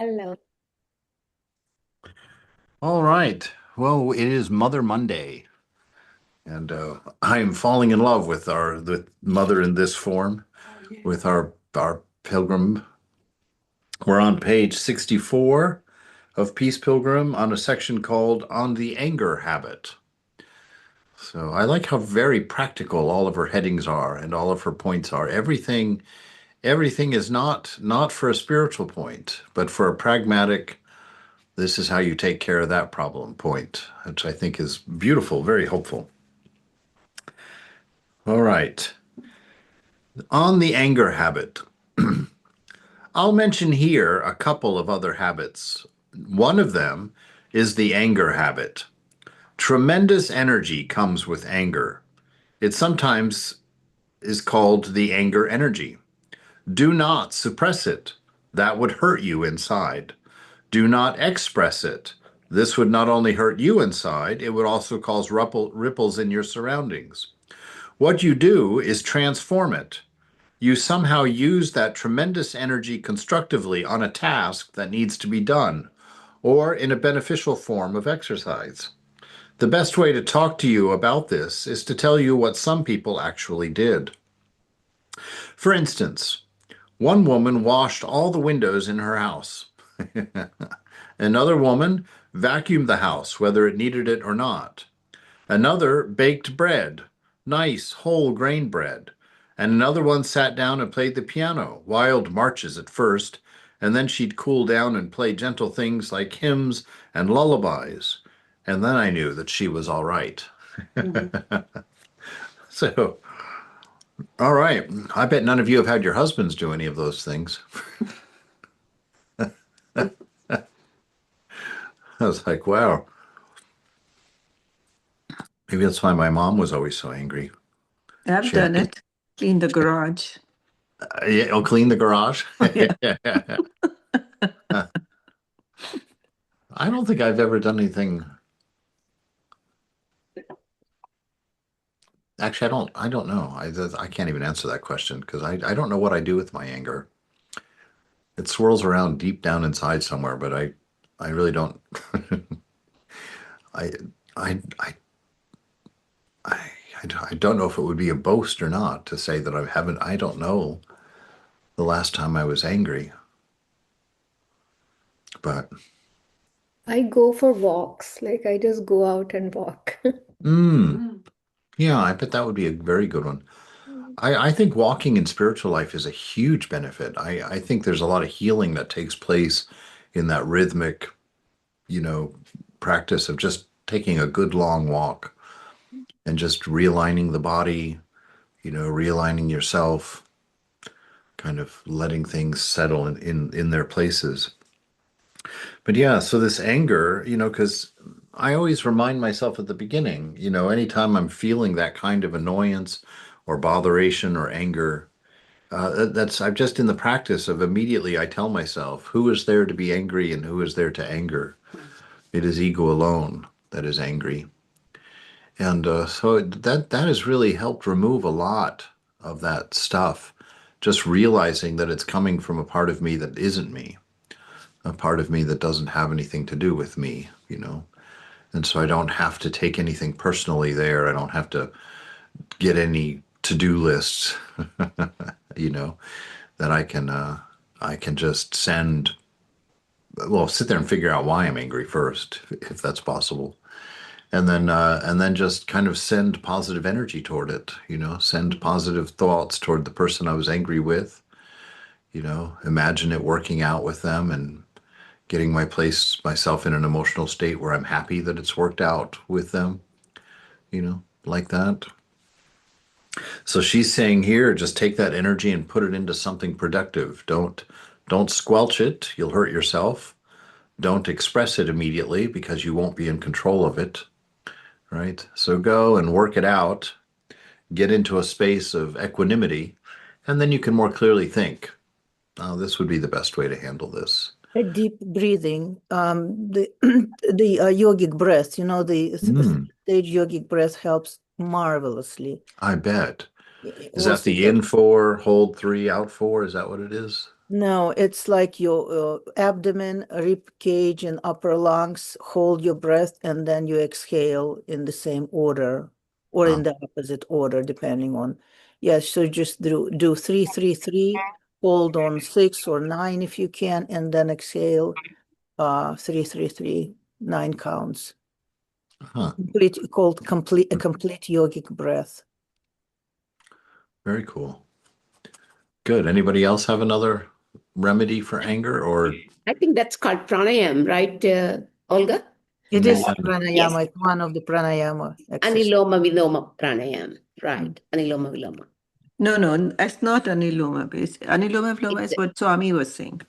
Hello. All right. Well, it is Mother Monday, and I am falling in love with our the mother in this form, with our pilgrim. We're on page 64 of Peace Pilgrim on a section called "On the Anger Habit." So I like how very practical all of her headings are and all of her points are. Everything is not for a spiritual point, but for a pragmatic. This is how you take care of that problem point, which I think is beautiful, very hopeful. All right. On the anger habit, I'll mention here a couple of other habits. One of them is the anger habit. Tremendous energy comes with anger. It sometimes is called the anger energy. Do not suppress it. That would hurt you inside. Do not express it. This would not only hurt you inside, it would also cause ripples in your surroundings. What you do is transform it. You somehow use that tremendous energy constructively on a task that needs to be done, or in a beneficial form of exercise. The best way to talk to you about this is to tell you what some people actually did. For instance, one woman washed all the windows in her house. Another woman vacuumed the house, whether it needed it or not. Another baked bread, nice whole grain bread. And another one sat down and played the piano, wild marches at first, and then she'd cool down and play gentle things like hymns and lullabies. And then I knew that she was all right. Mhm. So, all right. I bet none of you have had your husbands do any of those things. I was like, wow, maybe that's why my mom was always so angry. I've She had done to, it. Clean the garage. yeah, oh, clean the garage. Yeah. I don't think I've ever done anything. Actually, I don't know. I can't even answer that question because I don't know what I do with my anger. It swirls around deep down inside somewhere, but I really don't. I I I I I don't know if it would be a boast or not to say that I haven't. I don't know the last time I was angry, but I go for walks, like I just go out and walk. mm, yeah, I bet that would be a very good one. I think walking in spiritual life is a huge benefit. I think there's a lot of healing that takes place in that rhythmic, you know, practice of just taking a good long walk and just realigning the body, realigning yourself, kind of letting things settle in their places. But yeah, so this anger, because I always remind myself at the beginning, anytime I'm feeling that kind of annoyance or botheration or anger, I'm just in the practice of immediately I tell myself, who is there to be angry and who is there to anger? It is ego alone that is angry. And so that has really helped remove a lot of that stuff. Just realizing that it's coming from a part of me that isn't me, a part of me that doesn't have anything to do with me. And so I don't have to take anything personally there. I don't have to get any to-do lists, you know, that I can just sit there and figure out why I'm angry first, if that's possible. And then just kind of send positive energy toward it, send positive thoughts toward the person I was angry with, imagine it working out with them and getting myself in an emotional state where I'm happy that it's worked out with them, like that. So she's saying here, just take that energy and put it into something productive. Don't squelch it, you'll hurt yourself. Don't express it immediately because you won't be in control of it, right? So go and work it out, get into a space of equanimity, and then you can more clearly think, oh, this would be the best way to handle this. A deep breathing, the the yogic breath, the Mm, stage yogic breath helps marvelously. I bet. Is that Also the in four, hold three, out four? Is that what it is? No, it's like your abdomen, rib cage, and upper lungs. Hold your breath and then you exhale in the same order or in Oh, the opposite order, depending on. Yes, so just do 3, 3, 3, hold on 6 or 9 if you can, and then exhale 3, 3, 3, 9 counts. huh. A complete yogic breath. Very cool. Good. Anybody else have another remedy for anger or I think that's called pranayam, right, Olga? It is yeah, Yes. pranayama. It's one of the pranayama exercises. Aniloma Viloma pranayam, right? Aniloma Viloma. No, it's not Aniloma based. Aniloma Viloma is It's what Swami was saying.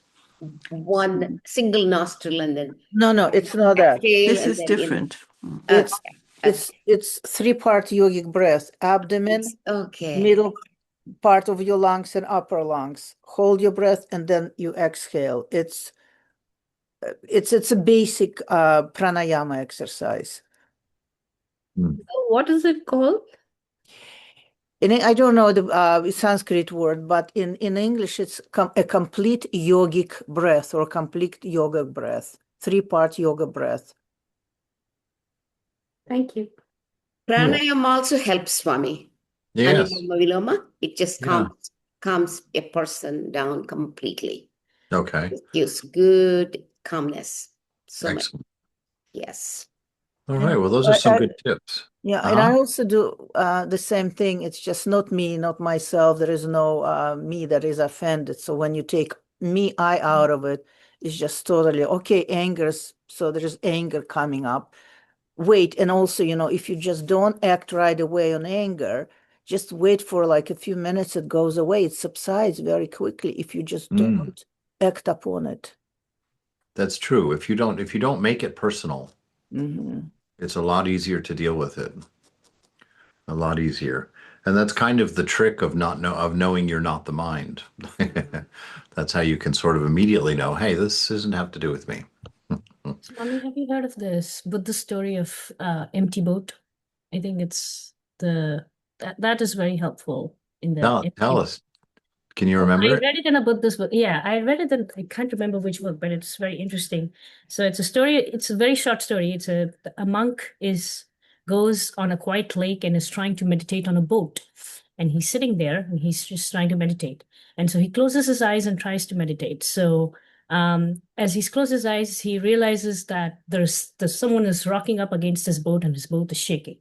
one single nostril and then No, it's not that. exhale This and is then different. It's okay. it's 3-part yogic breath: abdomen, Okay. middle part of your lungs, and upper lungs. Hold your breath and then you exhale. It's a basic pranayama exercise. What is it called? I don't know the Sanskrit word, but in English it's a complete yogic breath or complete yoga breath, 3-part yoga breath. Thank you. Pranayam also helps, Swami. yes, Aniloma Viloma, it just yeah, calms a person down completely. okay, It gives good calmness. So much. excellent. Yes. All And right, well, those are some I, good tips. Yeah, and Uh-huh. I also do the same thing. It's just not me, not myself. There is no me that is offended. So when you take me, I out of it, it's just totally okay. So there is anger coming up. Wait, and also, if you just don't act right away on anger, just wait for like a few minutes, it goes away. It subsides very quickly if you just don't act upon it. That's true. If you don't make it personal, Hmm. it's a lot easier to deal with it. A lot easier. And that's kind of the trick of not know of knowing you're not the mind. That's how you can sort of immediately know, hey, this doesn't have to do with me. Swami, have you heard of this Buddhist story of empty boat? I think that is very helpful in the Tell us. Can you Oh, I remember it? read it in a Buddhist book. Yeah, I read it in, I can't remember which book, but it's very interesting. So it's a story, it's a very short story. It's a monk goes on a quiet lake and is trying to meditate on a boat. And he's sitting there and he's just trying to meditate. And so he closes his eyes and tries to meditate. So as he's closed his eyes, he realizes that there's someone is rocking up against his boat and his boat is shaking.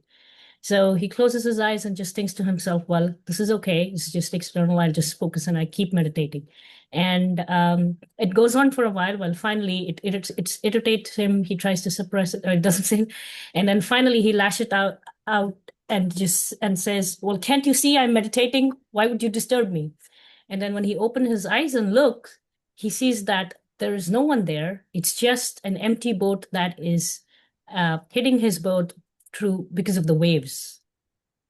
So he closes his eyes and just thinks to himself, well, this is okay. It's just external. I'll just focus and I keep meditating. And it goes on for a while. Well, finally, it irritates him. He tries to suppress it, or it doesn't say. And then finally, he lashes out and says, well, can't you see I'm meditating? Why would you disturb me? And then when he opens his eyes and looks, he sees that there is no one there. It's just an empty boat that is hitting his boat through because of the waves.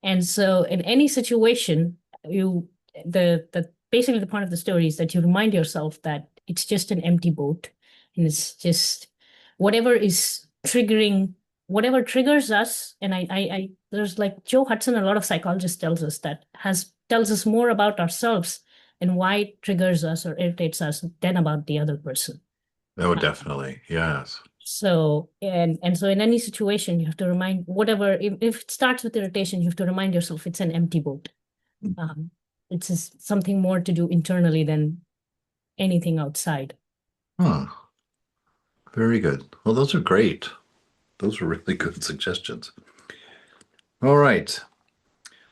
And so in any situation, the basically the point of the story is that you remind yourself that it's just an empty boat and it's just whatever is whatever triggers us. And I there's like Joe Hudson, a lot of psychologists tells us more about ourselves and why it triggers us or irritates us than about the other person. Oh, definitely. Yes. So and so in any situation, you have to remind whatever if it starts with irritation, you have to remind yourself it's an empty boat. It's just something more to do internally than anything outside. Huh. Very good. Well, those are great. Those are really good suggestions. All right.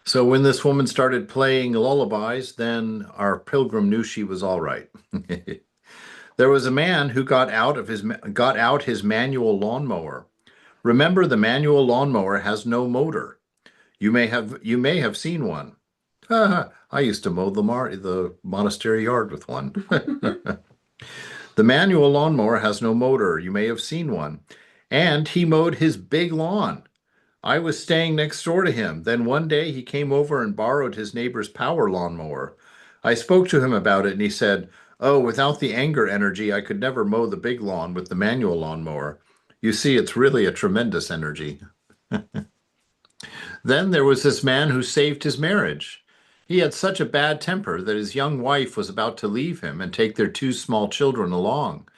So when this woman started playing lullabies, then our pilgrim knew she was all right. There was a man who got out his manual lawnmower. Remember, the manual lawnmower has no motor. You may have seen one. I used to mow the monastery yard with one. The manual lawnmower has no motor. You may have seen one. And he mowed his big lawn. I was staying next door to him. Then one day he came over and borrowed his neighbor's power lawnmower. I spoke to him about it and he said, oh, without the anger energy, I could never mow the big lawn with the manual lawnmower. You see, it's really a tremendous energy. Then there was this man who saved his marriage. He had such a bad temper that his young wife was about to leave him and take their two small children along.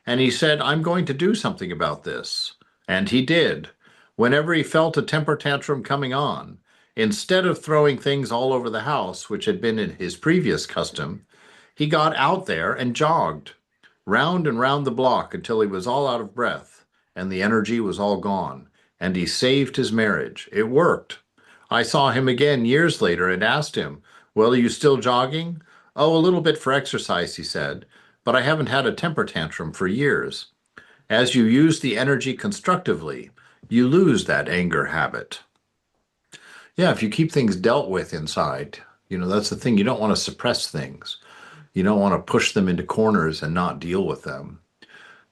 And he said, I'm going to do something about this. And he did. Whenever he felt a temper tantrum coming on, instead of throwing things all over the house, which had been his previous custom, he got out there and jogged round and round the block until he was all out of breath and the energy was all gone. And he saved his marriage. It worked. I saw him again years later and asked him, well, are you still jogging? Oh, a little bit for exercise, he said, but I haven't had a temper tantrum for years. As you use the energy constructively, you lose that anger habit. Yeah, if you keep things dealt with inside, that's the thing. You don't want to suppress things. You don't want to push them into corners and not deal with them.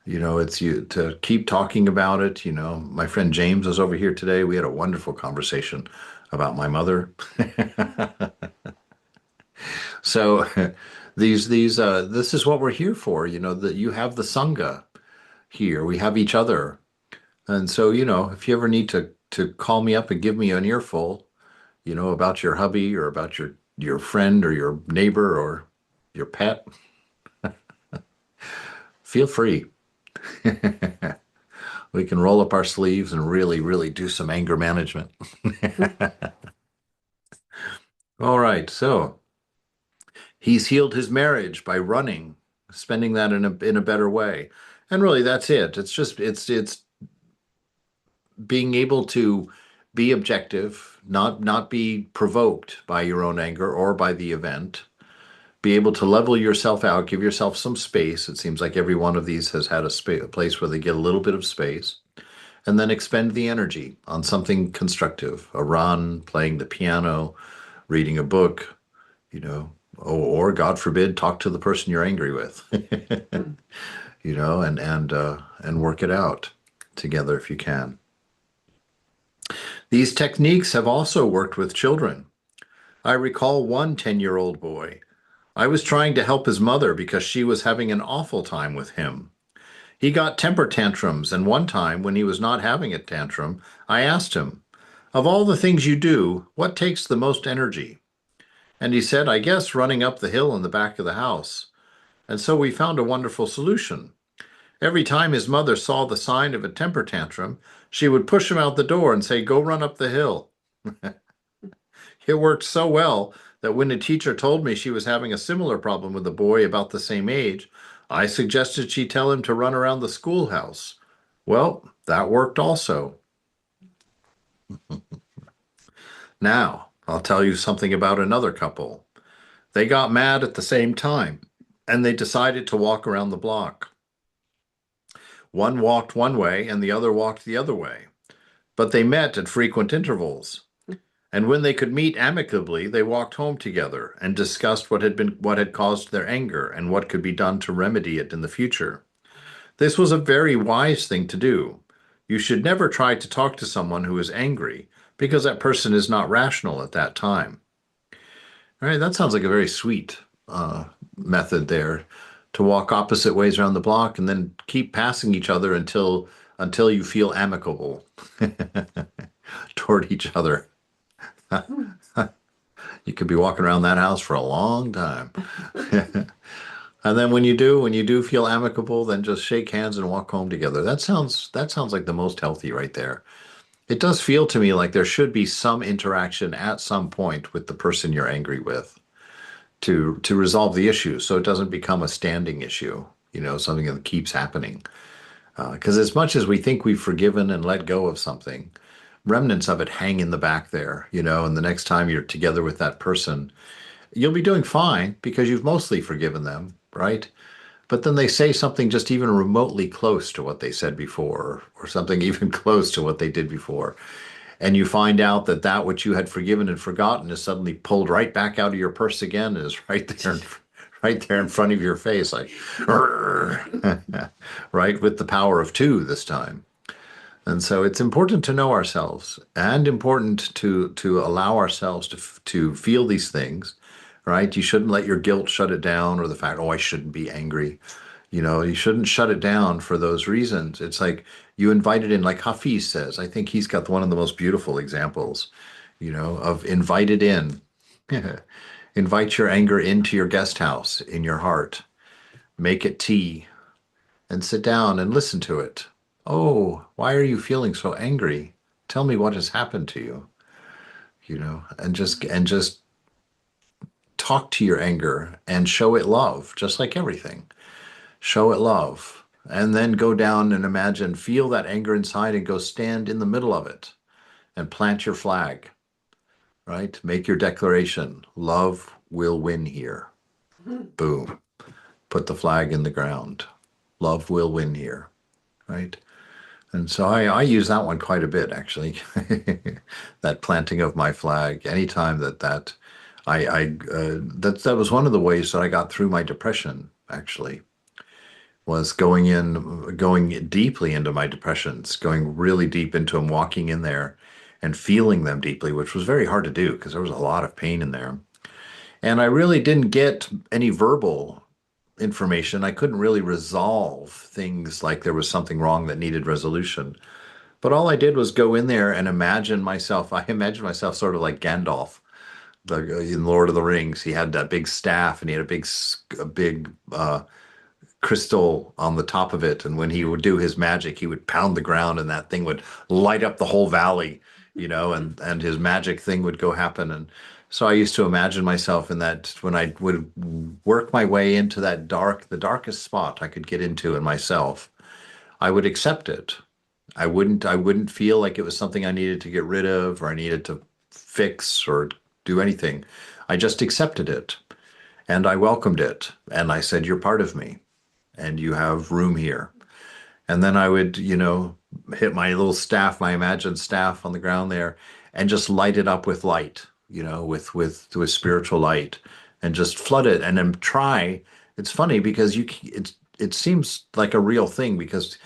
It's you to keep talking about it. My friend James was over here today. We had a wonderful conversation about my mother. So this is what we're here for, that you have the Sangha here. We have each other. And so, if you ever need to call me up and give me an earful, about your hubby or about your friend or your neighbor or your pet, feel free. We can roll up our sleeves and really, really do some anger management. All right, so he's healed his marriage by running, spending that in a better way. And really that's it. It's being able to be objective, not be provoked by your own anger or by the event. Be able to level yourself out, give yourself some space. It seems like every one of these has had a place where they get a little bit of space, and then expend the energy on something constructive, a run, playing the piano, reading a book, or God forbid, talk to the person you're angry with, and work it out together if you can. These techniques have also worked with children. I recall one 10-year-old boy. I was trying to help his mother because she was having an awful time with him. He got temper tantrums, and one time when he was not having a tantrum, I asked him, of all the things you do, what takes the most energy? And he said, I guess running up the hill in the back of the house. And so we found a wonderful solution. Every time his mother saw the sign of a temper tantrum, she would push him out the door and say, go run up the hill. It worked so well that when a teacher told me she was having a similar problem with a boy about the same age, I suggested she tell him to run around the schoolhouse. Well, that worked also. Now, I'll tell you something about another couple. They got mad at the same time, and they decided to walk around the block. One walked one way and the other walked the other way, but they met at frequent intervals. And when they could meet amicably, they walked home together and discussed what had caused their anger and what could be done to remedy it in the future. This was a very wise thing to do. You should never try to talk to someone who is angry because that person is not rational at that time. All right, that sounds like a very sweet method there, to walk opposite ways around the block and then keep passing each other until you feel amicable toward each other. You could be walking around that house for a long time. And then when you do feel amicable, then just shake hands and walk home together. That sounds like the most healthy right there. It does feel to me like there should be some interaction at some point with the person you're angry with to resolve the issue so it doesn't become a standing issue, something that keeps happening. Because as much as we think we've forgiven and let go of something, remnants of it hang in the back there, and the next time you're together with that person, you'll be doing fine because you've mostly forgiven them, right? But then they say something just even remotely close to what they said before, or something even close to what they did before. And you find out that which you had forgiven and forgotten is suddenly pulled right back out of your purse again and is right there in front of your face, like, right, with the power of two this time. And so it's important to know ourselves and important to allow ourselves to feel these things, right? You shouldn't let your guilt shut it down, or the fact, I shouldn't be angry. You shouldn't shut it down for those reasons. It's like you invite it in, like Hafiz says. I think he's got one of the most beautiful examples, of invited in. Invite your anger into your guest house in your heart. Make it tea and sit down and listen to it. Oh, why are you feeling so angry? Tell me what has happened to you, and just talk to your anger and show it love, just like everything. Show it love. And then go down and imagine, feel that anger inside and go stand in the middle of it and plant your flag, right? Make your declaration. Love will win here. Boom. Put the flag in the ground. Love will win here, right? And so I use that one quite a bit, actually. That planting of my flag. Anytime that was one of the ways that I got through my depression, actually, was going deeply into my depressions, going really deep into them, walking in there and feeling them deeply, which was very hard to do because there was a lot of pain in there. And I really didn't get any verbal information. I couldn't really resolve things like there was something wrong that needed resolution. But all I did was go in there and imagine myself. I imagined myself sort of like Gandalf, in Lord of the Rings. He had that big staff and he had a big crystal on the top of it. And when he would do his magic, he would pound the ground and that thing would light up the whole valley, and his magic thing would go happen. And so I used to imagine myself in that when I would work my way into the darkest spot I could get into in myself, I would accept it. I wouldn't feel like it was something I needed to get rid of or I needed to fix or do anything. I just accepted it and I welcomed it. And I said, you're part of me and you have room here. And then I would, hit my little staff, my imagined staff on the ground there and just light it up with light, with spiritual light and just flood it and then try. It's funny because it seems like a real thing because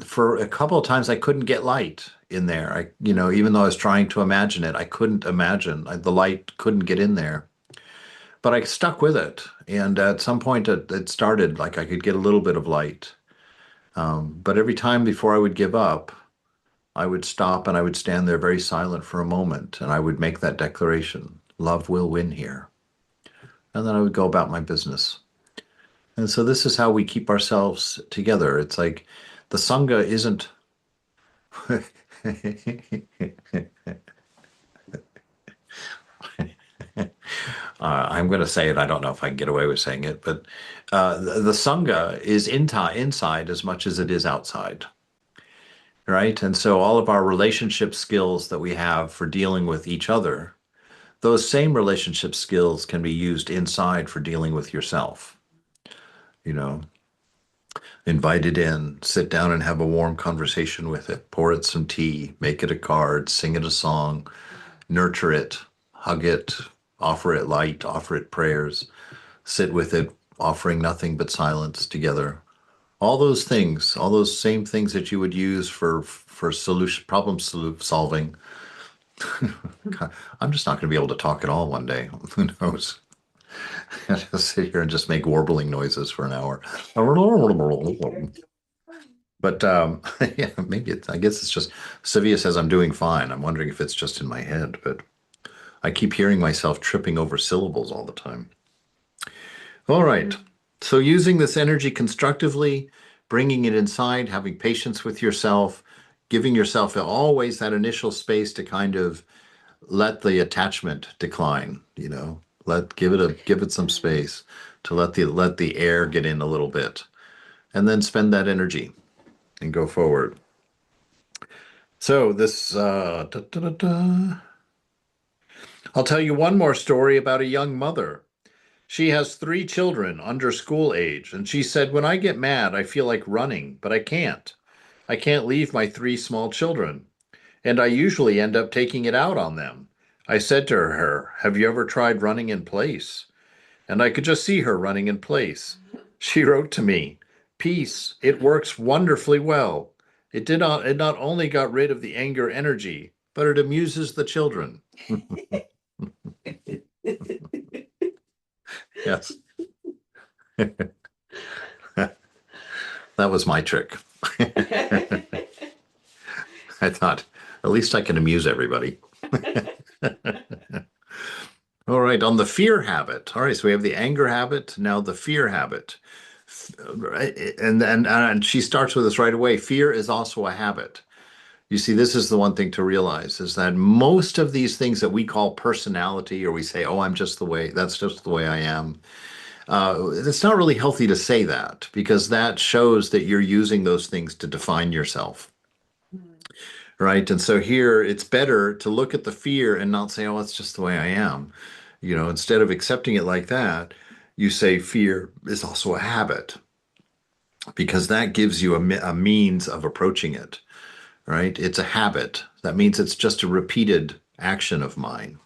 for a couple of times I couldn't get light in there. Even though I was trying to imagine it, I couldn't imagine. The light couldn't get in there. But I stuck with it. And at some point it started like I could get a little bit of light. But every time before I would give up, I would stop and I would stand there very silent for a moment and I would make that declaration, love will win here. And then I would go about my business. And so this is how we keep ourselves together. It's like the Sangha isn't. I'm going to say it. I don't know if I can get away with saying it, but the Sangha is inside as much as it is outside, right? And so all of our relationship skills that we have for dealing with each other, those same relationship skills can be used inside for dealing with yourself. Invite it in, sit down and have a warm conversation with it, pour it some tea, make it a card, sing it a song, nurture it, hug it, offer it light, offer it prayers, sit with it, offering nothing but silence together. All those things, all those same things that you would use for problem solving. I'm just not going to be able to talk at all one day. Who knows? I just sit here and just make warbling noises for an hour. But yeah, I guess it's just Sylvia says I'm doing fine. I'm wondering if it's just in my head, but I keep hearing myself tripping over syllables all the time. All right. So using this energy constructively, bringing it inside, having patience with yourself, giving yourself always that initial space to kind of let the attachment decline, give it some space to let the air get in a little bit, and then spend that energy and go forward. So this, I'll tell you one more story about a young mother. She has 3 children under school age, and she said, when I get mad, I feel like running, but I can't. I can't leave my 3 small children, and I usually end up taking it out on them. I said to her, have you ever tried running in place? And I could just see her running in place. She wrote to me, Peace, it works wonderfully well. It not only got rid of the anger energy, but it amuses the children. Yes. That was my trick. I thought, at least I can amuse everybody. All right, on the fear habit. All right, so we have the anger habit, now the fear habit. Right, and she starts with us right away. Fear is also a habit. You see, this is the one thing to realize is that most of these things that we call personality, or we say, oh, I'm just the way, that's just the way I am. It's not really healthy to say that because that shows that you're using those things to define yourself. Right. And so here it's better to look at the fear and not say, oh, it's just the way I am. Instead of accepting it like that, you say fear is also a habit because that gives you a means of approaching it. Right. It's a habit. That means it's just a repeated action of mine.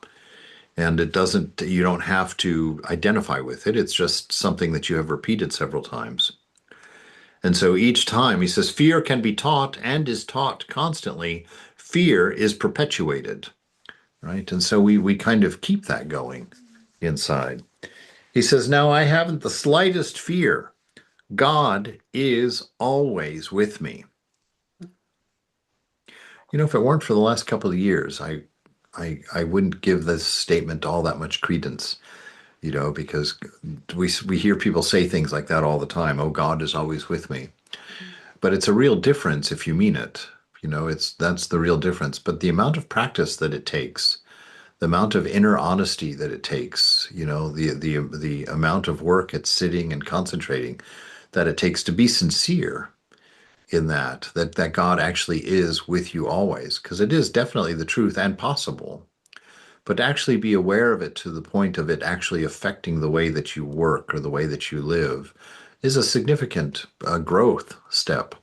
And you don't have to identify with it. It's just something that you have repeated several times. And so each time he says, fear can be taught and is taught constantly. Fear is perpetuated, right? And so we kind of keep that going inside. He says, now I haven't the slightest fear. God is always with me. If it weren't for the last couple of years, I wouldn't give this statement all that much credence, because we hear people say things like that all the time. Oh, God is always with me. But it's a real difference if you mean it. That's the real difference. But the amount of practice that it takes, the amount of inner honesty that it takes, the amount of work at sitting and concentrating that it takes to be sincere in that God actually is with you always, because it is definitely the truth and possible. But to actually be aware of it to the point of it actually affecting the way that you work or the way that you live is a significant growth step.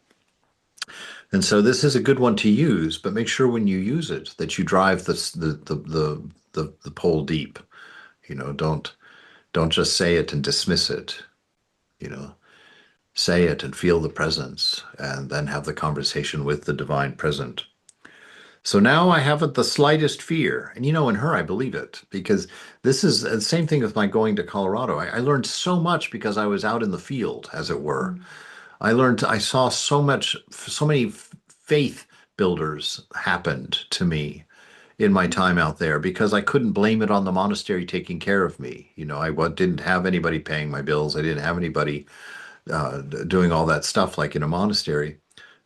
And so this is a good one to use, but make sure when you use it that you drive the pole deep. Don't just say it and dismiss it. Say it and feel the presence, and then have the conversation with the divine present. So now I haven't the slightest fear. And in her, I believe it, because this is the same thing with my going to Colorado. I learned so much because I was out in the field, as it were. I saw so many faith builders happened to me in my time out there because I couldn't blame it on the monastery taking care of me. I didn't have anybody paying my bills. I didn't have anybody doing all that stuff like in a monastery.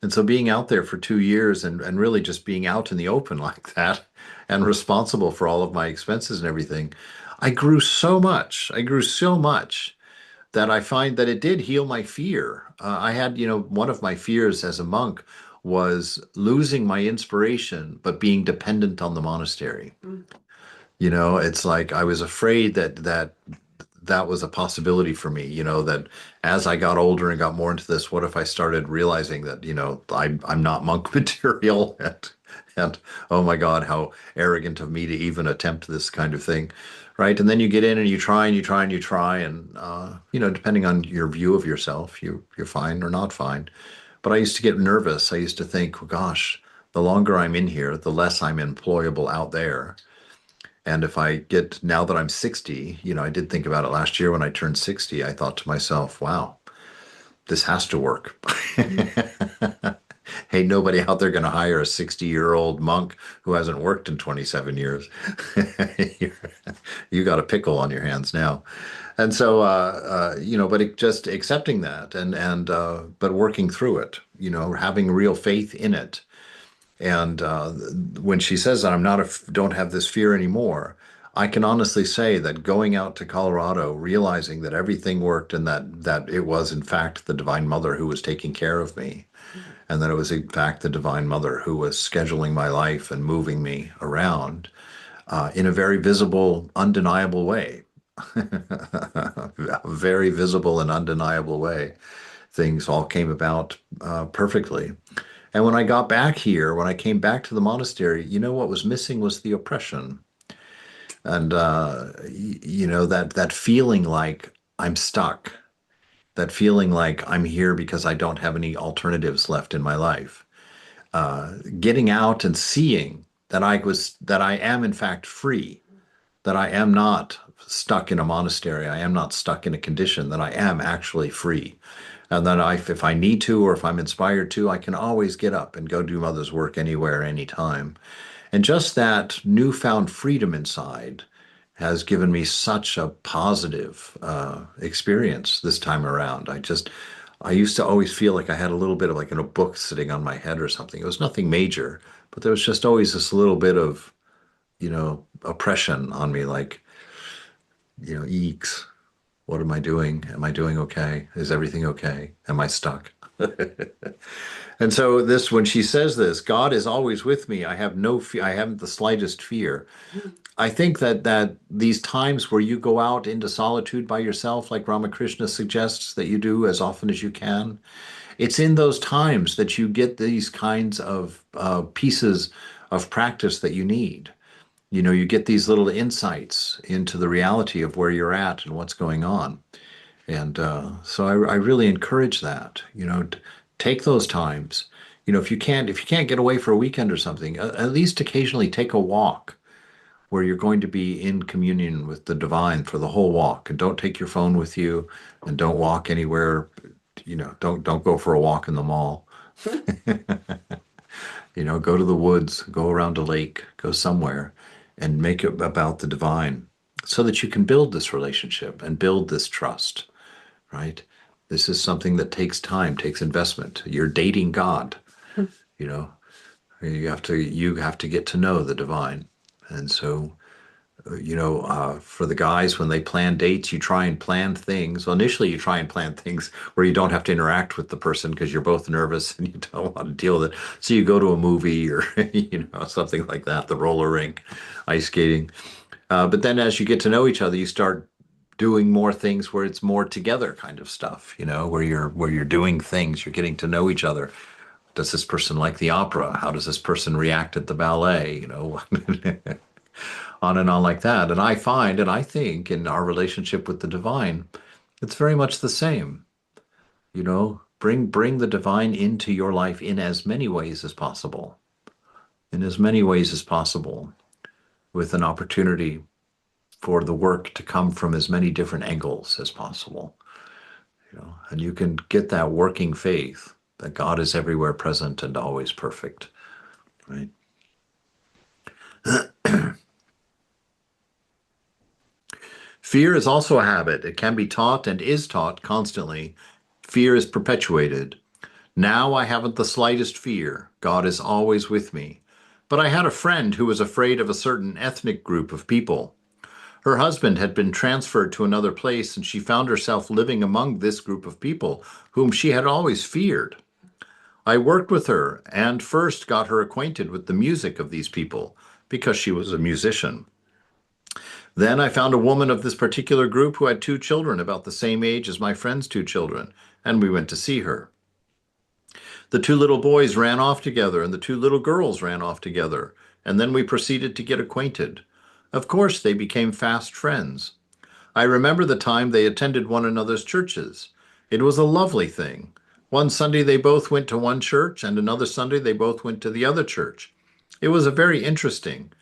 And so being out there for 2 years and really just being out in the open like that and responsible for all of my expenses and everything, I grew so much. I grew so much that I find that it did heal my fear. I had, one of my fears as a monk was losing my inspiration, but being dependent on the monastery. It's like I was afraid that was a possibility for me, that as I got older and got more into this, what if I started realizing that, I'm not monk material and oh my God, how arrogant of me to even attempt this kind of thing. Right. And then you get in and you try and you try and you try. And, depending on your view of yourself, you're fine or not fine. But I used to get nervous. I used to think, well, gosh, the longer I'm in here, the less I'm employable out there. And now that I'm 60, I did think about it last year when I turned 60, I thought to myself, wow, this has to work. Ain't nobody out there going to hire a 60-year-old monk who hasn't worked in 27 years. You got a pickle on your hands now. And so, but just accepting that but working through it, having real faith in it. And when she says that don't have this fear anymore, I can honestly say that going out to Colorado, realizing that everything worked and that it was in fact the Divine Mother who was taking care of me, and that it was in fact the Divine Mother who was scheduling my life and moving me around in a very visible, undeniable way. A very visible and undeniable way. Things all came about perfectly. And when I got back here, when I came back to the monastery, what was missing was the oppression. And, that feeling like I'm stuck, that feeling like I'm here because I don't have any alternatives left in my life. Getting out and seeing that I am in fact free, that I am not stuck in a monastery. I am not stuck in a condition, that I am actually free. And then if I need to, or if I'm inspired to, I can always get up and go do Mother's work anywhere, anytime. And just that newfound freedom inside has given me such a positive experience this time around. I used to always feel like I had a little bit of like a book sitting on my head or something. It was nothing major, but there was just always this little bit of, oppression on me, like, eeks, what am I doing? Am I doing okay? Is everything okay? Am I stuck? And so when she says this, God is always with me. I have no fear. I haven't the slightest fear. I think that these times where you go out into solitude by yourself, like Ramakrishna suggests that you do as often as you can, it's in those times that you get these kinds of pieces of practice that you need. You get these little insights into the reality of where you're at and what's going on. And so I really encourage that, take those times. If you can't get away for a weekend or something, at least occasionally take a walk where you're going to be in communion with the divine for the whole walk. And don't take your phone with you, and don't walk anywhere. Don't go for a walk in the mall. Go to the woods, go around a lake, go somewhere, and make it about the divine, so that you can build this relationship and build this trust. Right? This is something that takes time, takes investment. You're dating God. You know, you have to get to know the divine. And so, for the guys, when they plan dates, you try and plan things. Well, initially, you try and plan things where you don't have to interact with the person because you're both nervous and you don't want to deal with it. So you go to a movie or, something like that, the roller rink, ice skating. But then as you get to know each other, you start doing more things where it's more together kind of stuff, where you're doing things, you're getting to know each other. Does this person like the opera? How does this person react at the ballet? On and on like that. And I find, and I think in our relationship with the divine, it's very much the same. Bring the divine into your life in as many ways as possible. In as many ways as possible, with an opportunity for the work to come from as many different angles as possible. And you can get that working faith that God is everywhere present and always perfect, right? Fear is also a habit. It can be taught and is taught constantly. Fear is perpetuated. Now I haven't the slightest fear. God is always with me. But I had a friend who was afraid of a certain ethnic group of people. Her husband had been transferred to another place, and she found herself living among this group of people, whom she had always feared. I worked with her and first got her acquainted with the music of these people, because she was a musician. Then I found a woman of this particular group who had 2 children about the same age as my friend's 2 children, and we went to see her. The 2 little boys ran off together, and the 2 little girls ran off together, and then we proceeded to get acquainted. Of course, they became fast friends. I remember the time they attended one another's churches. It was a lovely thing. One Sunday they both went to one church, and another Sunday they both went to the other church. It was very interesting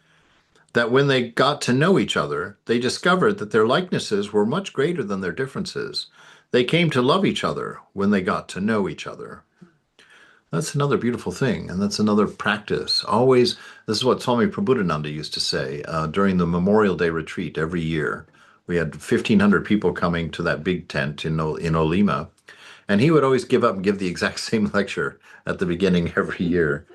that when they got to know each other, they discovered that their likenesses were much greater than their differences. They came to love each other when they got to know each other. That's another beautiful thing, and that's another practice. Always, this is what Swami Prabhupada used to say during the Memorial Day retreat every year. We had 1,500 people coming to that big tent in Olima, and he would always give up and give the exact same lecture at the beginning every year.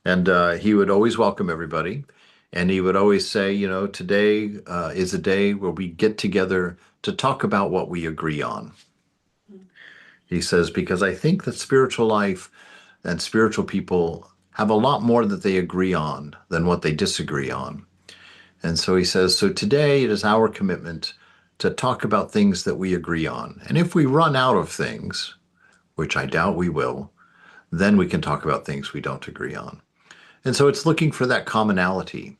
And he would always welcome everybody. And he would always say, today is a day where we get together to talk about what we agree on. He says, because I think that spiritual life and spiritual people have a lot more that they agree on than what they disagree on. And so he says, so today it is our commitment to talk about things that we agree on. And if we run out of things, which I doubt we will, then we can talk about things we don't agree on. And so it's looking for that commonality.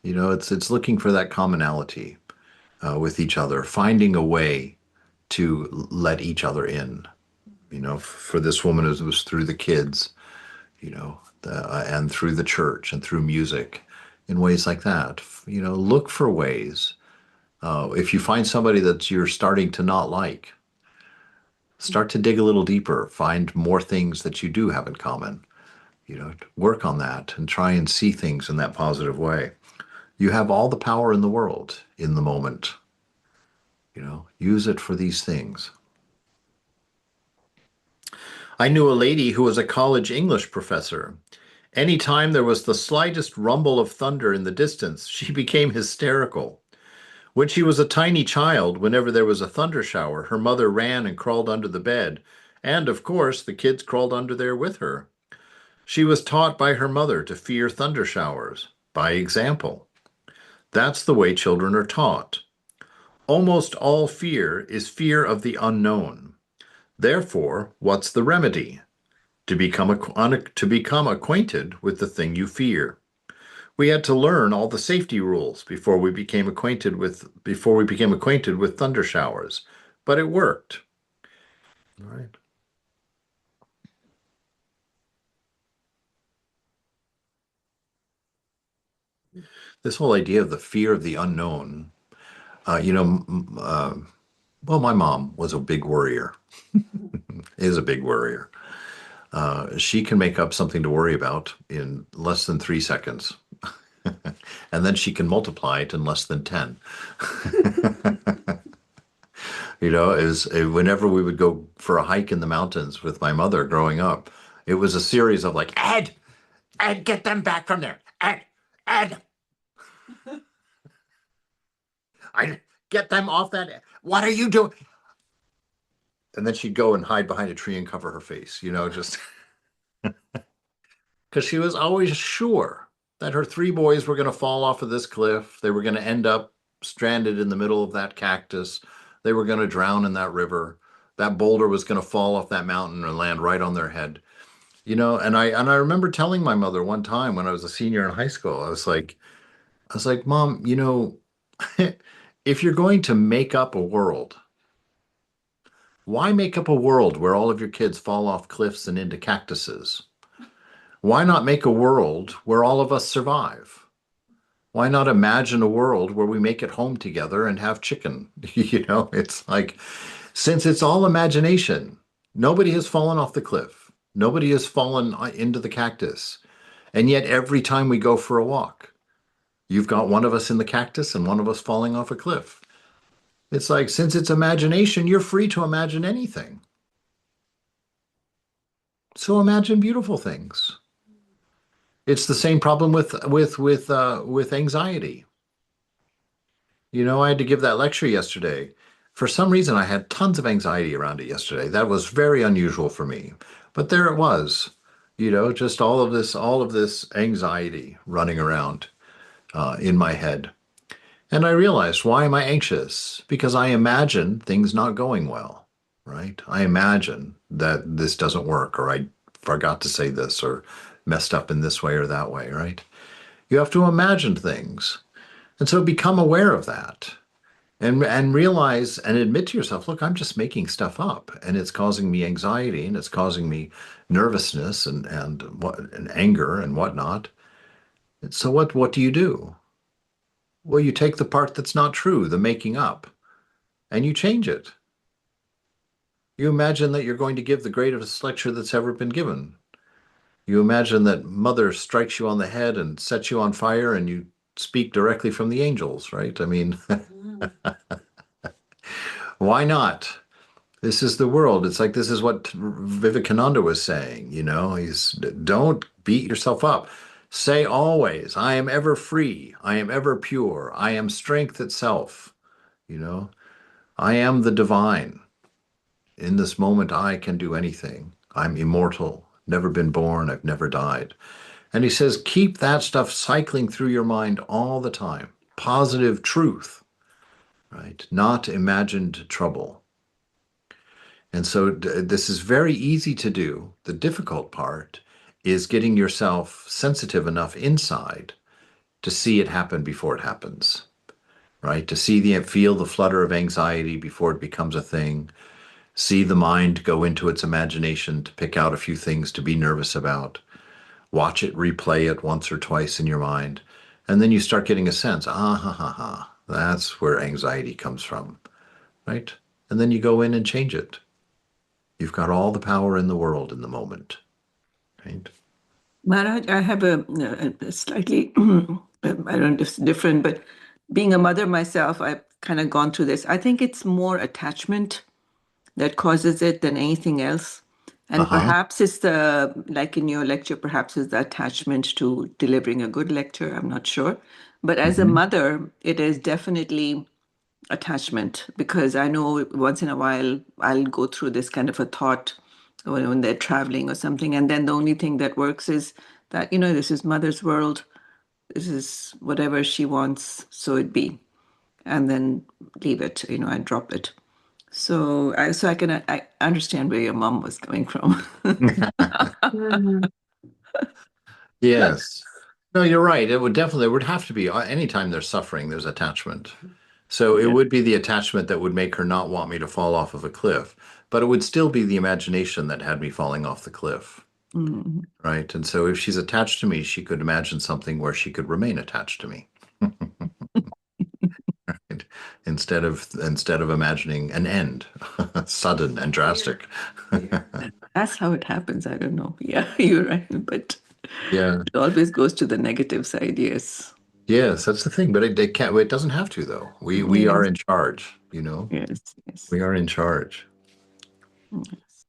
It's looking for that commonality with each other, finding a way to let each other in. For this woman, it was through the kids, and through the church and through music, in ways like that. Look for ways. If you find somebody that you're starting to not like, start to dig a little deeper, find more things that you do have in common. Work on that and try and see things in that positive way. You have all the power in the world in the moment. Use it for these things. I knew a lady who was a college English professor. Anytime there was the slightest rumble of thunder in the distance, she became hysterical. When she was a tiny child, whenever there was a thunder shower, her mother ran and crawled under the bed, and of course, the kids crawled under there with her. She was taught by her mother to fear thunder showers, by example. That's the way children are taught. Almost all fear is fear of the unknown. Therefore, what's the remedy? To become acquainted with the thing you fear. We had to learn all the safety rules before we became acquainted with thunder showers, but it worked. All right. This whole idea of the fear of the unknown, well, my mom was a big worrier, is a big worrier. She can make up something to worry about in less than 3 seconds. And then she can multiply it in less than 10. Whenever we would go for a hike in the mountains with my mother growing up, it was a series of like, Ed, get them back from there. Ed, get them off that. What are you doing? And then she'd go and hide behind a tree and cover her face, just because she was always sure that her 3 boys were going to fall off of this cliff. They were going to end up stranded in the middle of that cactus. They were going to drown in that river. That boulder was going to fall off that mountain and land right on their head. And I remember telling my mother one time when I was a senior in high school, I was like, Mom, if you're going to make up a world, why make up a world where all of your kids fall off cliffs and into cactuses? Why not make a world where all of us survive? Why not imagine a world where we make it home together and have chicken? It's like, since it's all imagination, nobody has fallen off the cliff. Nobody has fallen into the cactus. And yet every time we go for a walk, you've got one of us in the cactus and one of us falling off a cliff. It's like, since it's imagination, you're free to imagine anything. So imagine beautiful things. It's the same problem with anxiety. I had to give that lecture yesterday. For some reason, I had tons of anxiety around it yesterday. That was very unusual for me. But there it was, just all of this anxiety running around in my head. And I realized, why am I anxious? Because I imagine things not going well, right? I imagine that this doesn't work, or I forgot to say this, or messed up in this way or that way, right? You have to imagine things. And so become aware of that and realize and admit to yourself, look, I'm just making stuff up, and it's causing me anxiety, and it's causing me nervousness and anger and whatnot. And so what do you do? Well, you take the part that's not true, the making up, and you change it. You imagine that you're going to give the greatest lecture that's ever been given. You imagine that Mother strikes you on the head and sets you on fire, and you speak directly from the angels, right? I mean, why not? This is the world. It's like, this is what Vivekananda was saying, don't beat yourself up. Say always, I am ever free. I am ever pure. I am strength itself. I am the divine. In this moment, I can do anything. I'm immortal, never been born. I've never died. And he says, keep that stuff cycling through your mind all the time. Positive truth, right? Not imagined trouble. And so this is very easy to do. The difficult part is getting yourself sensitive enough inside to see it happen before it happens, right? To feel the flutter of anxiety before it becomes a thing. See the mind go into its imagination to pick out a few things to be nervous about. Watch it, replay it once or twice in your mind. And then you start getting a sense, that's where anxiety comes from, right? And then you go in and change it. You've got all the power in the world in the moment, right? Maharaj, I have a slightly I don't know if it's different, but being a mother myself, I've kind of gone through this. I think it's more attachment that causes it than anything else. And perhaps it's like in your lecture, perhaps it's the attachment to delivering a good lecture. I'm not sure. But as a mother, it is definitely attachment, because I know once in a while I'll go through this kind of a thought when they're traveling or something. And then the only thing that works is that, this is mother's world. This is whatever she wants, so it be. And then leave it, I drop it. So I understand where your mom was coming from. Yes. No, you're right. It would have to be anytime there's suffering, there's attachment. So it Yeah. would be the attachment that would make her not want me to fall off of a cliff, but it would still be the imagination that had me falling off the cliff, Mhm. right? And so if she's attached to me, she could imagine something where she could remain attached to me. Right? Instead of imagining an end, sudden and drastic. That's how it happens. I don't know. Yeah, you're right. But Yeah. it always goes to the negative side. Yes. Yes, that's the thing. But it can't. It doesn't have to, though. We are Yes. in charge. You know, Yes. Yes. we are in charge. Yes.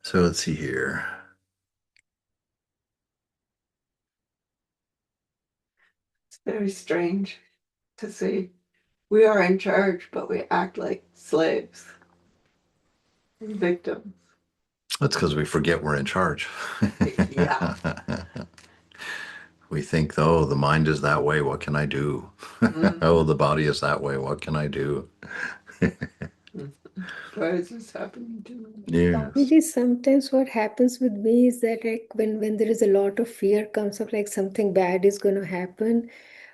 So let's see here. It's very strange to see. We are in charge, but we act like slaves and victims. That's because we forget we're in charge. Yeah. We think, oh, the mind is that way. What can I do? Oh, the body is that way. What can I do? Why is this happening to me? Yes. Maybe sometimes what happens with me is that like when there is a lot of fear comes up, like something bad is going to happen,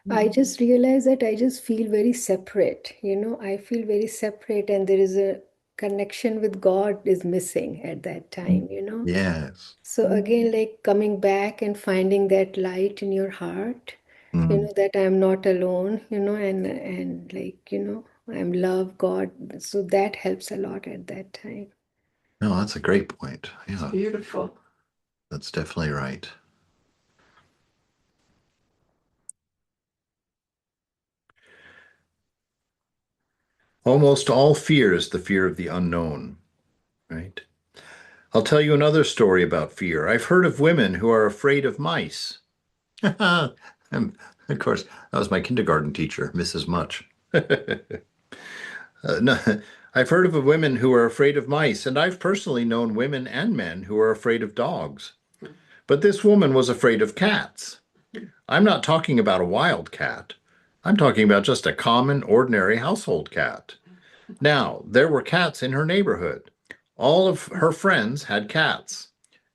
I just realize that I just feel very separate. I feel very separate, and there is a connection with God is missing at that time. Yes. So again, like coming back and finding that light in your heart, Mm. that I'm not alone, and like, I'm love God. So that helps a lot at that time. No, that's a great point. Yeah, Beautiful. that's definitely right. Almost all fear is the fear of the unknown, right? I'll tell you another story about fear. I've heard of women who are afraid of mice. And of course, that was my kindergarten teacher, Mrs. Much. No, I've heard of women who are afraid of mice, and I've personally known women and men who are afraid of dogs. But this woman was afraid of cats. I'm not talking about a wild cat. I'm talking about just a common, ordinary household cat. Now, there were cats in her neighborhood. All of her friends had cats.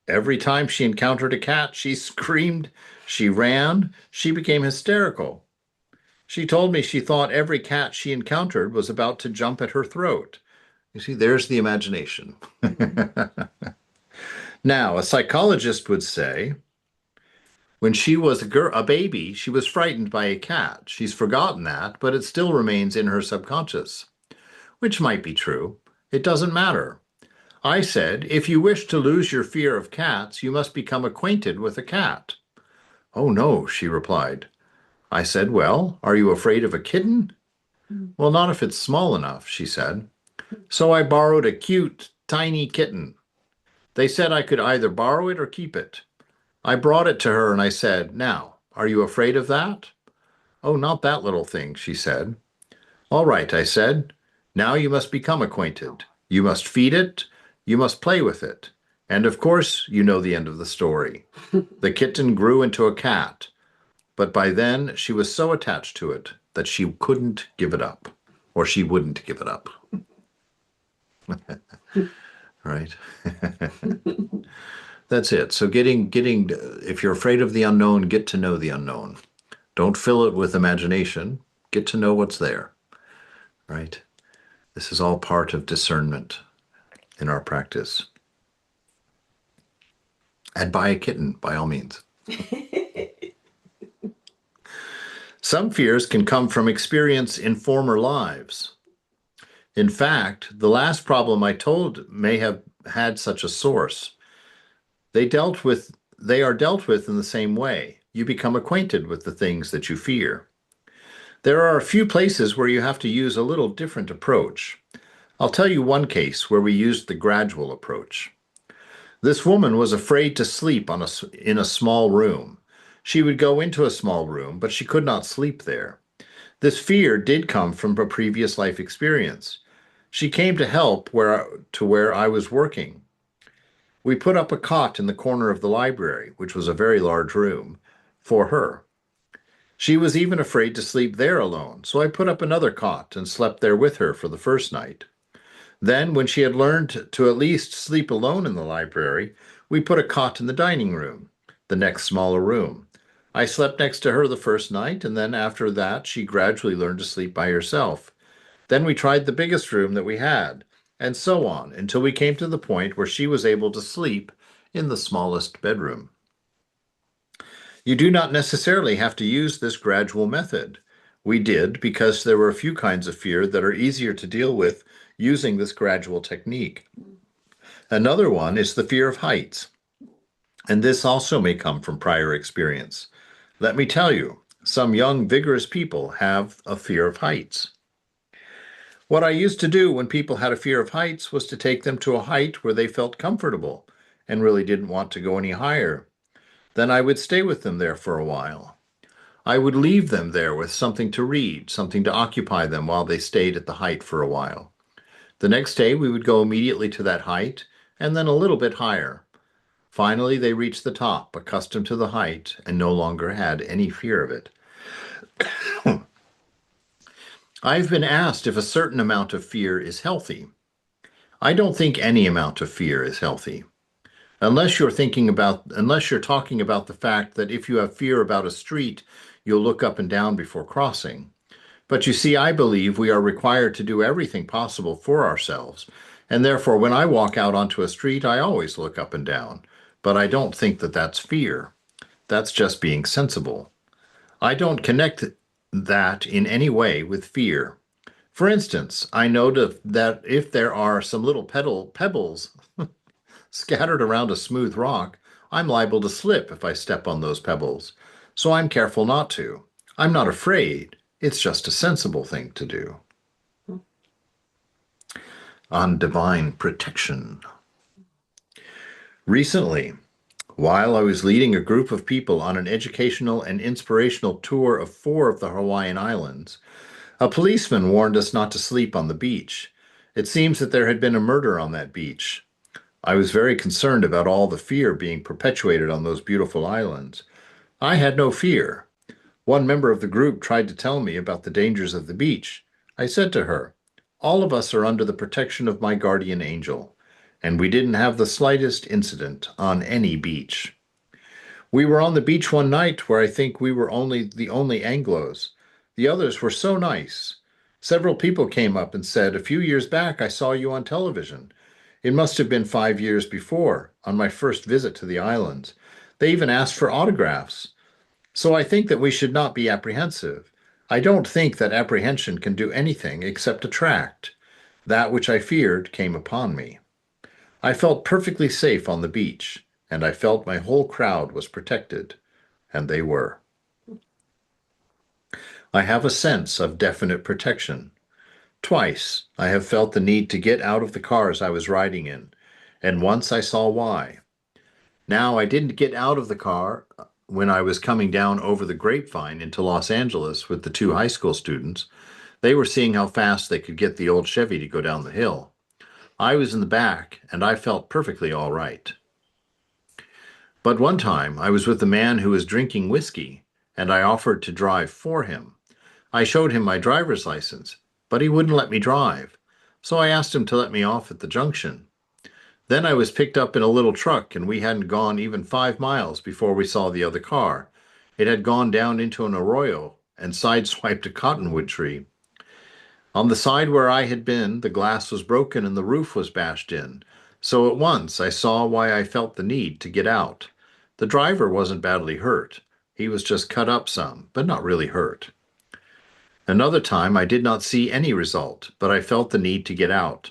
Every time she encountered a cat, she screamed, she ran, she became hysterical. She told me she thought every cat she encountered was about to jump at her throat. You see, there's the imagination. Now, a psychologist would say, when she was a baby, she was frightened by a cat. She's forgotten that, but it still remains in her subconscious, which might be true. It doesn't matter. I said, if you wish to lose your fear of cats, you must become acquainted with a cat. Oh, no, she replied. I said, well, are you afraid of a kitten? Well, not if it's small enough, she said. So I borrowed a cute, tiny kitten. They said I could either borrow it or keep it. I brought it to her and I said, now, are you afraid of that? Oh, not that little thing, she said. All right, I said. Now you must become acquainted. You must feed it. You must play with it. And of course, you know the end of the story. The kitten grew into a cat, but by then she was so attached to it that she couldn't give it up, or she wouldn't give it up. Right? That's it. So if you're afraid of the unknown, get to know the unknown. Don't fill it with imagination. Get to know what's there, right? This is all part of discernment in our practice. And buy a kitten, by all means. Some fears can come from experience in former lives. In fact, the last problem I told may have had such a source. They are dealt with in the same way. you become acquainted with the things that you fear. There are a few places where you have to use a little different approach. I'll tell you one case where we used the gradual approach. This woman was afraid to sleep in a small room. She would go into a small room, but she could not sleep there. This fear did come from a previous life experience. She came to help where I was working. We put up a cot in the corner of the library, which was a very large room, for her. She was even afraid to sleep there alone, so I put up another cot and slept there with her for the first night. Then, when she had learned to at least sleep alone in the library, we put a cot in the dining room, the next smaller room. I slept next to her the first night, and then after that, she gradually learned to sleep by herself. Then we tried the biggest room that we had, and so on, until we came to the point where she was able to sleep in the smallest bedroom. You do not necessarily have to use this gradual method. We did because there were a few kinds of fear that are easier to deal with using this gradual technique. Another one is the fear of heights, and this also may come from prior experience. Let me tell you, some young, vigorous people have a fear of heights. What I used to do when people had a fear of heights was to take them to a height where they felt comfortable and really didn't want to go any higher. Then I would stay with them there for a while. I would leave them there with something to read, something to occupy them while they stayed at the height for a while. The next day, we would go immediately to that height, and then a little bit higher. Finally, they reached the top, accustomed to the height, and no longer had any fear of it. I've been asked if a certain amount of fear is healthy. I don't think any amount of fear is healthy. Unless you're talking about the fact that if you have fear about a street, you'll look up and down before crossing. But you see, I believe we are required to do everything possible for ourselves, and therefore when I walk out onto a street, I always look up and down. But I don't think that that's fear. That's just being sensible. I don't connect that in any way with fear. For instance, I know that if there are some little pebbles scattered around a smooth rock, I'm liable to slip if I step on those pebbles. So I'm careful not to. I'm not afraid. It's just a sensible thing to do. On divine protection. Recently, while I was leading a group of people on an educational and inspirational tour of 4 of the Hawaiian Islands, a policeman warned us not to sleep on the beach. It seems that there had been a murder on that beach. I was very concerned about all the fear being perpetuated on those beautiful islands. I had no fear. One member of the group tried to tell me about the dangers of the beach. I said to her, "All of us are under the protection of my guardian angel," and we didn't have the slightest incident on any beach. We were on the beach one night where I think we were the only Anglos. The others were so nice. Several people came up and said, "A few years back I saw you on television." It must have been 5 years before, on my first visit to the islands. They even asked for autographs. So I think that we should not be apprehensive. I don't think that apprehension can do anything except attract. That which I feared came upon me. I felt perfectly safe on the beach, and I felt my whole crowd was protected, and they were. I have a sense of definite protection. Twice I have felt the need to get out of the cars I was riding in, and once I saw why. Now, I didn't get out of the car when I was coming down over the grapevine into Los Angeles with the 2 high school students. They were seeing how fast they could get the old Chevy to go down the hill. I was in the back, and I felt perfectly all right. But one time, I was with a man who was drinking whiskey, and I offered to drive for him. I showed him my driver's license, but he wouldn't let me drive. So I asked him to let me off at the junction. Then I was picked up in a little truck, and we hadn't gone even 5 miles before we saw the other car. It had gone down into an arroyo and sideswiped a cottonwood tree. On the side where I had been, the glass was broken and the roof was bashed in. So at once I saw why I felt the need to get out. The driver wasn't badly hurt. He was just cut up some, but not really hurt. Another time I did not see any result, but I felt the need to get out.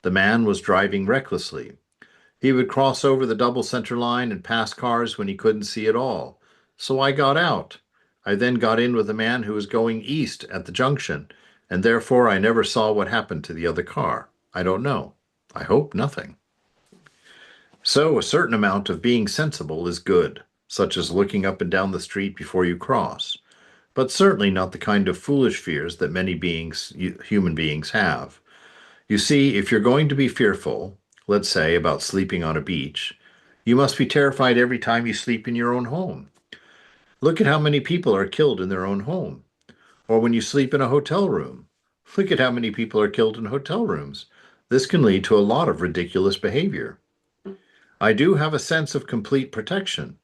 The man was driving recklessly. He would cross over the double center line and pass cars when he couldn't see at all. so I got out. I then got in with a man who was going east at the junction, and therefore I never saw what happened to the other car. I don't know. I hope nothing. So a certain amount of being sensible is good, such as looking up and down the street before you cross, but certainly not the kind of foolish fears that many human beings have. You see, if you're going to be fearful, let's say about sleeping on a beach, you must be terrified every time you sleep in your own home. Look at how many people are killed in their own home. Or when you sleep in a hotel room. Look at how many people are killed in hotel rooms. This can lead to a lot of ridiculous behavior. I do have a sense of complete protection.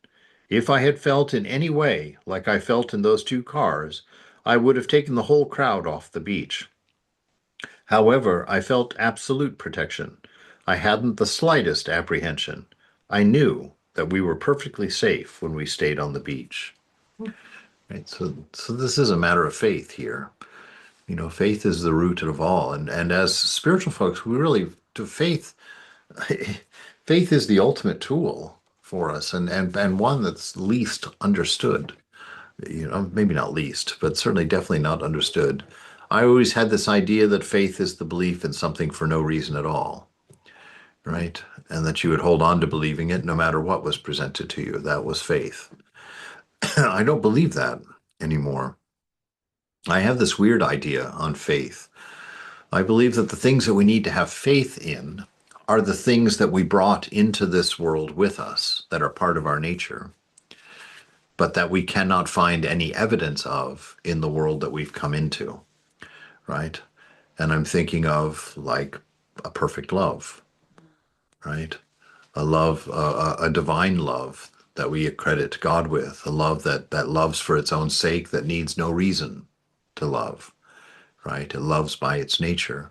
If I had felt in any way like I felt in those two cars, I would have taken the whole crowd off the beach. However, I felt absolute protection. I hadn't the slightest apprehension. I knew that we were perfectly safe when we stayed on the beach. Right? So this is a matter of faith here. You know, faith is the root of all. And as spiritual folks, we really, to faith, faith is the ultimate tool for us and one that's least understood. You know, maybe not least, but certainly definitely not understood. I always had this idea that faith is the belief in something for no reason at all, right? And that you would hold on to believing it no matter what was presented to you. That was faith. I don't believe that anymore. I have this weird idea on faith. I believe that the things that we need to have faith in are the things that we brought into this world with us, that are part of our nature, but that we cannot find any evidence of in the world that we've come into, right? And I'm thinking of like a perfect love, right? A love, a divine love that we accredit God with, a love that loves for its own sake, that needs no reason to love, right? It loves by its nature.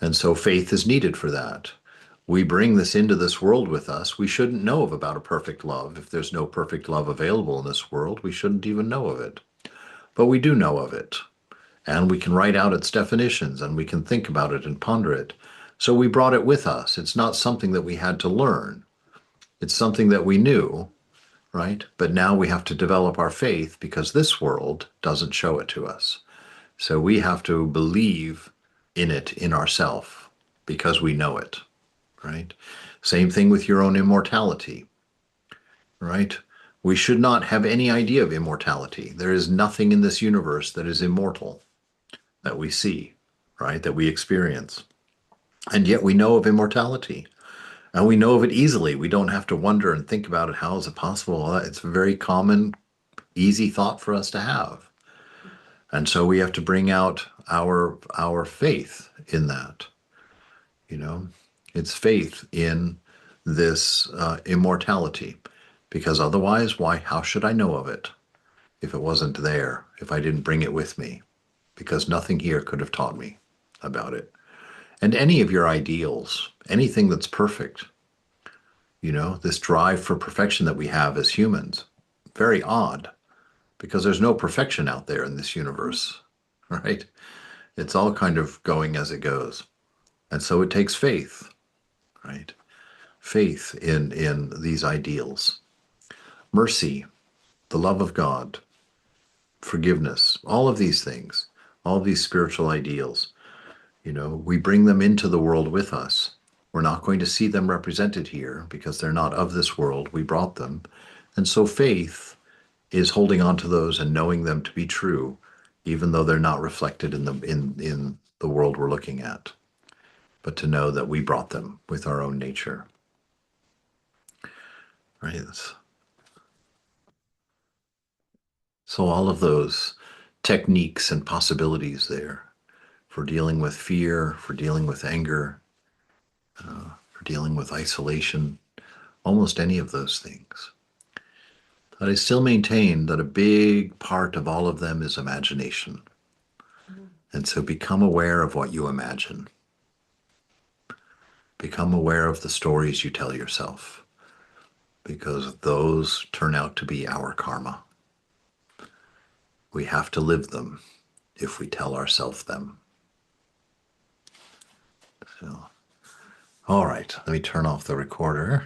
And so faith is needed for that. We bring this into this world with us. We shouldn't know about a perfect love. If there's no perfect love available in this world, we shouldn't even know of it. But we do know of it. And we can write out its definitions and we can think about it and ponder it. So we brought it with us. It's not something that we had to learn. It's something that we knew, right? But now we have to develop our faith because this world doesn't show it to us. So we have to believe in it in ourself because we know it, right? Same thing with your own immortality, right? We should not have any idea of immortality. There is nothing in this universe that is immortal that we see, right? That we experience. And yet we know of immortality and we know of it easily. We don't have to wonder and think about it. How is it possible? It's a very common, easy thought for us to have. And so we have to bring out our faith in that. You know, it's faith in this immortality, because otherwise, why? How should I know of it if it wasn't there? If I didn't bring it with me? Because nothing here could have taught me about it. And any of your ideals, anything that's perfect, you know, this drive for perfection that we have as humans, very odd, because there's no perfection out there in this universe, right? It's all kind of going as it goes. And so it takes faith, right? Faith in these ideals. Mercy, the love of God, forgiveness, all of these things, all of these spiritual ideals, you know, we bring them into the world with us. We're not going to see them represented here because they're not of this world. We brought them. And so faith is holding on to those and knowing them to be true, even though they're not reflected in the world we're looking at, but to know that we brought them with our own nature. Right? So all of those techniques and possibilities there for dealing with fear, for dealing with anger, for dealing with isolation, almost any of those things. But I still maintain that a big part of all of them is imagination. And so become aware of what you imagine. Become aware of the stories you tell yourself, because those turn out to be our karma. We have to live them if we tell ourselves them. So, all right, let me turn off the recorder.